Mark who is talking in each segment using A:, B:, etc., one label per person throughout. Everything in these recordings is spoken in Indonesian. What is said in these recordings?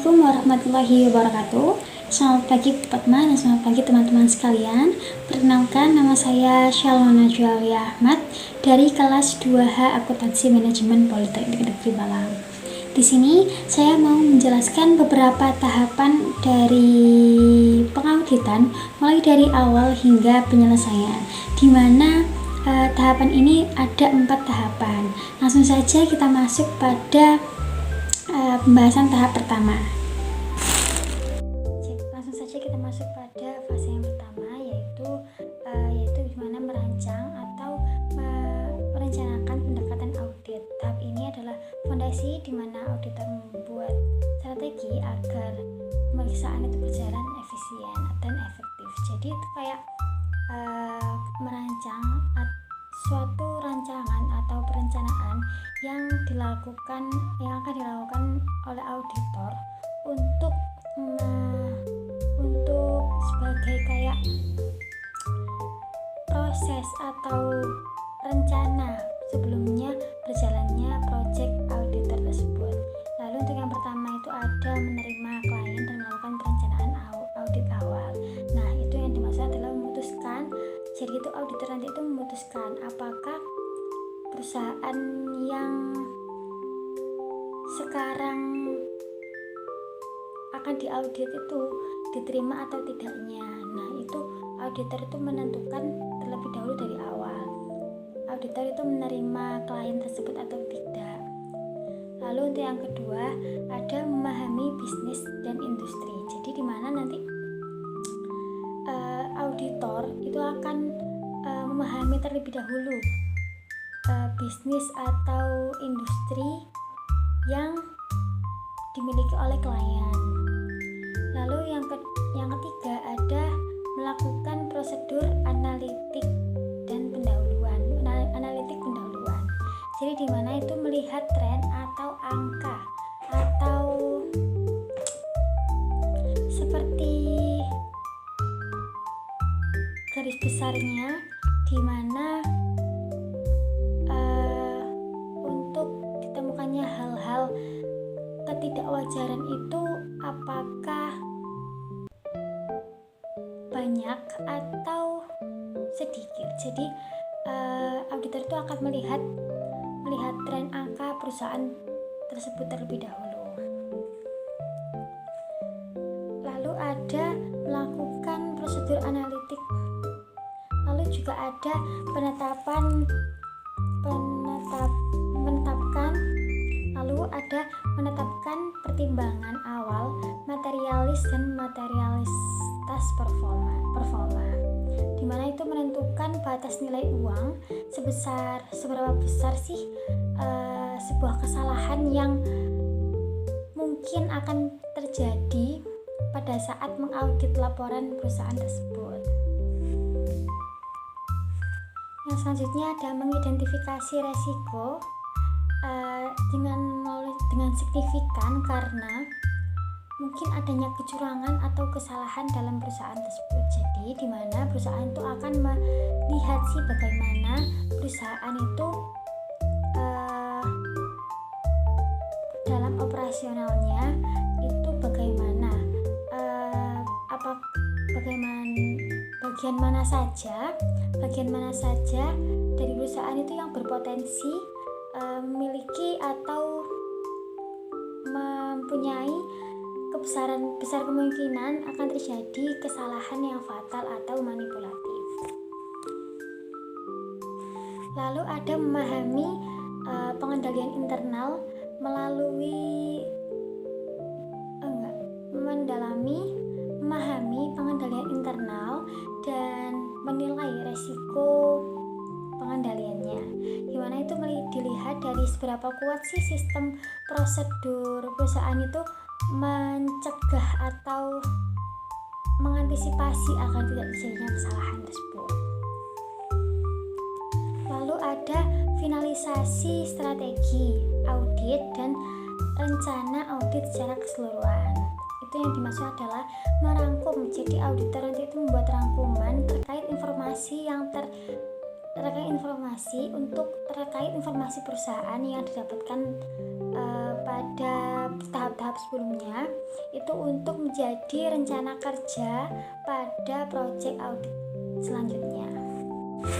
A: Assalamualaikum warahmatullahi wabarakatuh. Selamat pagi Fatma dan selamat pagi teman-teman sekalian. Perkenalkan, nama saya Syalona Julia Ahmad dari kelas 2H Akuntansi Manajemen Politeknik Negeri Malang. Di sini saya mau menjelaskan beberapa tahapan dari pengauditan mulai dari awal hingga penyelesaian, di mana tahapan ini ada 4 tahapan. Langsung saja kita masuk pada pembahasan tahap pertama. Langsung saja kita masuk pada fase yang pertama, yaitu gimana merancang atau merencanakan pendekatan audit. Tahap ini adalah fondasi di mana auditor membuat strategi agar pemeriksaan itu berjalan efisien dan efektif. Jadi itu kayak merancang suatu rancangan atau perencanaan yang akan dilakukan oleh auditor untuk sebagai kayak proses atau rencana sebelumnya berjalannya proyek auditor tersebut. Lalu untuk yang pertama itu ada menerima klien dan melakukan perencanaan audit awal. Nah, itu yang dimaksud adalah memutuskan. Jadi itu auditor nanti itu memutuskan apakah perusahaan yang sekarang akan diaudit itu diterima atau tidaknya. Nah, itu auditor itu menentukan terlebih dahulu dari awal. Auditor itu menerima klien tersebut atau tidak. Lalu untuk yang kedua ada memahami bisnis dan industri. Jadi di mana nanti auditor itu akan memahami terlebih dahulu bisnis atau industri yang dimiliki oleh klien. Lalu yang ketiga ada melakukan prosedur analitik pendahuluan. Jadi di mana itu melihat tren atau angka atau seperti garis besarnya, di mana untuk ditemukannya hal-hal ketidakwajaran itu apakah banyak atau sedikit. Jadi auditor itu akan melihat tren angka perusahaan tersebut terlebih dahulu. Lalu ada melakukan prosedur analitik. Lalu juga ada menetapkan pertimbangan awal, materialis dan materialitas performa, di mana itu menentukan batas nilai uang seberapa besar sih sebuah kesalahan yang mungkin akan terjadi pada saat mengaudit laporan perusahaan tersebut. Yang selanjutnya ada mengidentifikasi resiko dengan signifikan karena mungkin adanya kecurangan atau kesalahan dalam perusahaan tersebut. Jadi di mana perusahaan itu akan melihat sih bagaimana perusahaan itu dalam operasionalnya itu bagaimana bagian mana saja dari perusahaan itu yang berpotensi memiliki atau mempunyai besar kemungkinan akan terjadi kesalahan yang fatal atau manipulatif. Lalu ada memahami pengendalian internal memahami pengendalian internal dan menilai resiko pengendaliannya, dimana itu dilihat dari seberapa kuat sih sistem prosedur perusahaan itu mencegah atau mengantisipasi agar tidak terjadinya kesalahan tersebut. Lalu ada finalisasi strategi audit dan rencana audit secara keseluruhan. Itu yang dimaksud adalah merangkum. Jadi auditor nanti itu membuat rangkuman terkait informasi terkait informasi perusahaan yang didapatkan pada tahap-tahap sebelumnya itu untuk menjadi rencana kerja pada proyek audit selanjutnya.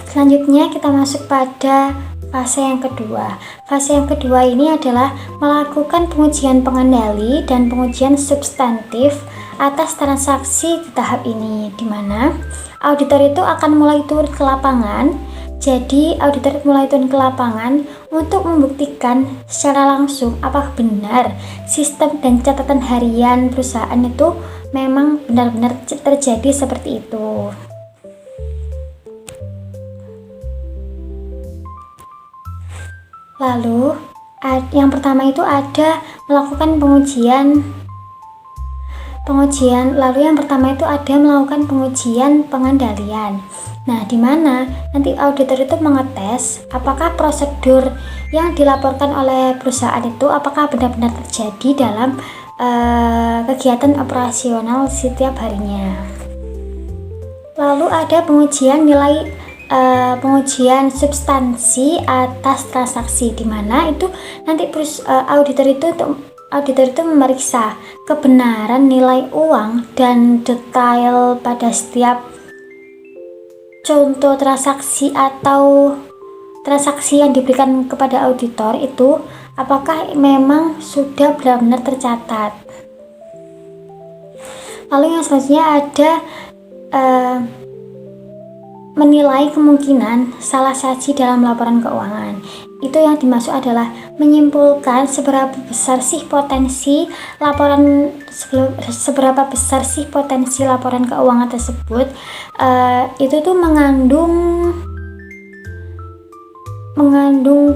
A: Selanjutnya kita masuk pada fase yang kedua. Fase yang kedua ini adalah melakukan pengujian pengendali dan pengujian substantif atas transaksi di tahap ini, di mana auditor itu akan mulai turun ke lapangan. Jadi auditor mulai turun ke lapangan untuk membuktikan secara langsung apakah benar sistem dan catatan harian perusahaan itu memang benar-benar terjadi seperti itu. Lalu yang pertama itu ada melakukan pengujian, lalu yang pertama itu ada melakukan pengujian pengendalian. Nah, di mana nanti auditor itu mengetes apakah prosedur yang dilaporkan oleh perusahaan itu apakah benar-benar terjadi dalam kegiatan operasional setiap harinya. Lalu ada pengujian pengujian substansi atas transaksi, di mana itu nanti auditor itu memeriksa kebenaran nilai uang dan detail pada setiap contoh transaksi atau transaksi yang diberikan kepada auditor itu apakah memang sudah benar-benar tercatat. Lalu yang selanjutnya ada menilai kemungkinan salah saji dalam laporan keuangan. Itu yang dimaksud adalah menyimpulkan seberapa besar sih potensi laporan keuangan tersebut itu tuh mengandung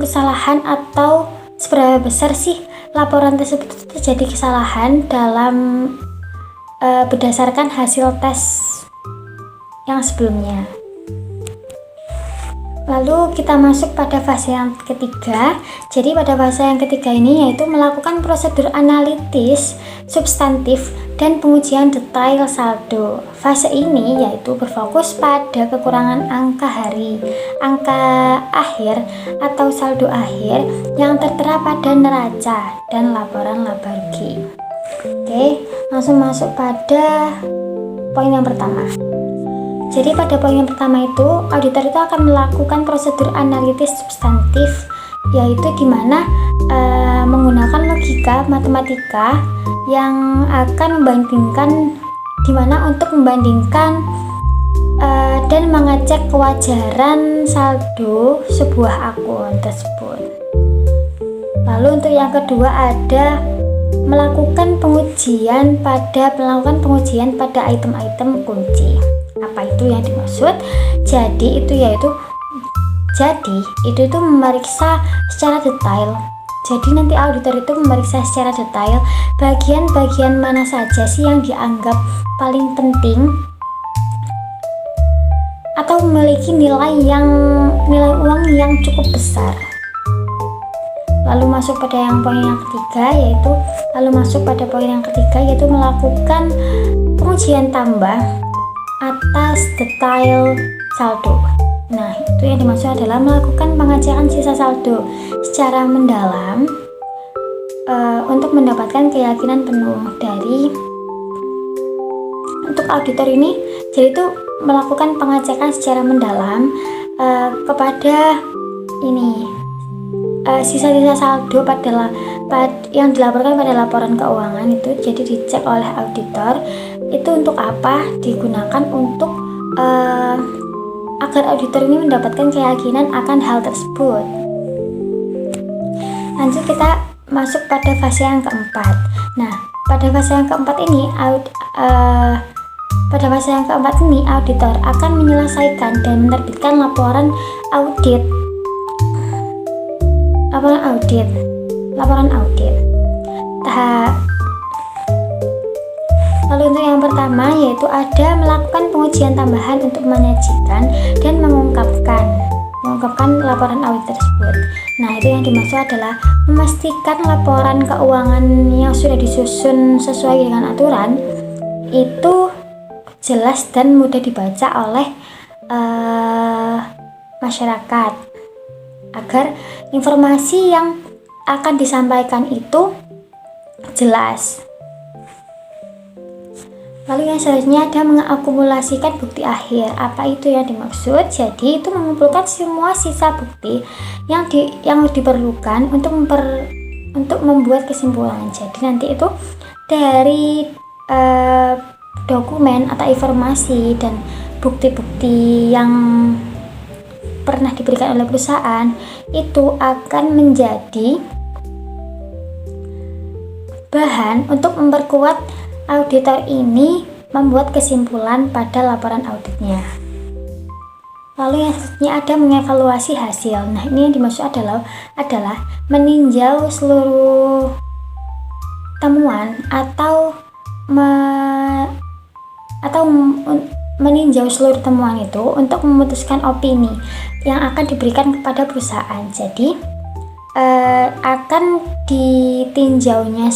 A: kesalahan, atau seberapa besar sih laporan tersebut terjadi kesalahan dalam berdasarkan hasil tes yang sebelumnya. Lalu kita masuk pada fase yang ketiga. Jadi pada fase yang ketiga ini yaitu melakukan prosedur analitis, substantif, dan pengujian detail saldo. Fase ini yaitu berfokus pada kekurangan angka akhir atau saldo akhir yang tertera pada neraca dan laporan laba rugi. Oke, langsung masuk pada poin yang pertama. Jadi pada poin yang pertama itu, auditor itu akan melakukan prosedur analitis substantif, yaitu dimana menggunakan logika matematika yang akan membandingkan, dimana untuk membandingkan dan mengecek kewajaran saldo sebuah akun tersebut. Lalu untuk yang kedua ada melakukan pengujian pada item-item kunci. Apa itu yang dimaksud? Jadi itu memeriksa secara detail. Jadi nanti auditor itu memeriksa secara detail bagian-bagian mana saja sih yang dianggap paling penting atau memiliki nilai uang yang cukup besar. Lalu masuk pada poin yang ketiga yaitu melakukan pengujian tambah atas detail saldo. Nah, itu yang dimaksud adalah melakukan pengecekan sisa saldo secara mendalam untuk mendapatkan keyakinan penuh untuk auditor ini. Jadi itu melakukan pengecekan secara mendalam kepada sisa-sisa saldo yang dilaporkan pada laporan keuangan itu. Jadi dicek oleh auditor itu untuk apa digunakan, untuk agar auditor ini mendapatkan keyakinan akan hal tersebut. Lanjut kita masuk pada fase yang keempat. Nah, pada fase yang keempat ini auditor akan menyelesaikan dan menerbitkan laporan audit. Lalu untuk yang pertama yaitu ada melakukan pengujian tambahan untuk menyajikan dan mengungkapkan laporan audit tersebut. Nah, itu yang dimaksud adalah memastikan laporan keuangan yang sudah disusun sesuai dengan aturan itu jelas dan mudah dibaca oleh masyarakat, agar informasi yang akan disampaikan itu jelas. Lalu yang selanjutnya ada mengakumulasikan bukti akhir. Apa itu yang dimaksud? Jadi itu mengumpulkan semua sisa bukti yang diperlukan untuk membuat kesimpulan. Jadi nanti itu dari dokumen atau informasi dan bukti-bukti yang pernah diberikan oleh perusahaan itu akan menjadi bahan untuk memperkuat auditor ini membuat kesimpulan pada laporan auditnya. Lalu yang selanjutnya ada mengevaluasi hasil. Nah, ini yang dimaksud adalah meninjau seluruh temuan atau meninjau seluruh temuan itu untuk memutuskan opini yang akan diberikan kepada perusahaan. Jadi akan ditinjau ini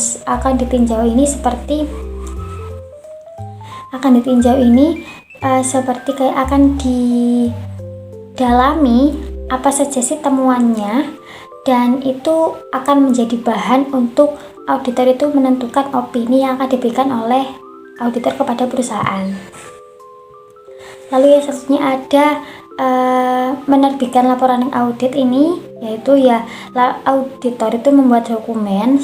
A: seperti kayak akan didalami apa saja sih temuannya, dan itu akan menjadi bahan untuk auditor itu menentukan opini yang akan diberikan oleh auditor kepada perusahaan. Lalu yang selanjutnya ada menerbitkan laporan audit ini, yaitu auditor itu membuat dokumen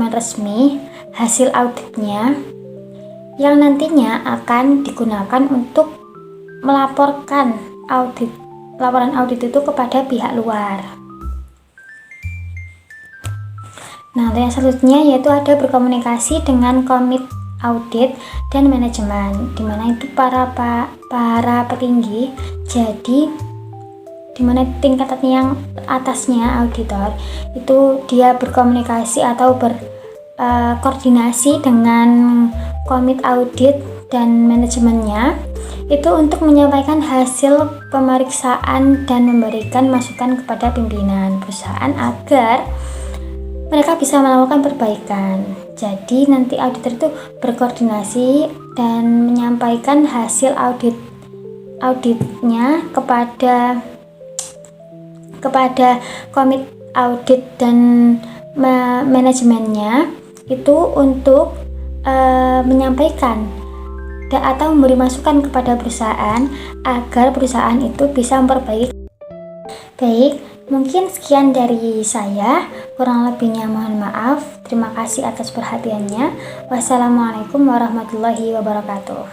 A: resmi hasil auditnya yang nantinya akan digunakan untuk melaporkan laporan audit itu kepada pihak luar. Nah, yang selanjutnya yaitu ada berkomunikasi dengan komite audit dan manajemen, di mana itu para petinggi. Jadi di mana tingkatan yang atasnya auditor itu dia berkomunikasi atau berkoordinasi dengan komite audit dan manajemennya itu untuk menyampaikan hasil pemeriksaan dan memberikan masukan kepada pimpinan perusahaan agar mereka bisa melakukan perbaikan. Jadi nanti auditor itu berkoordinasi dan menyampaikan hasil auditnya kepada komite audit dan manajemennya itu untuk menyampaikan atau memberi masukan kepada perusahaan agar perusahaan itu bisa memperbaiki. Baik, mungkin sekian dari saya, kurang lebihnya mohon maaf. Terima kasih atas perhatiannya. Wassalamualaikum warahmatullahi wabarakatuh.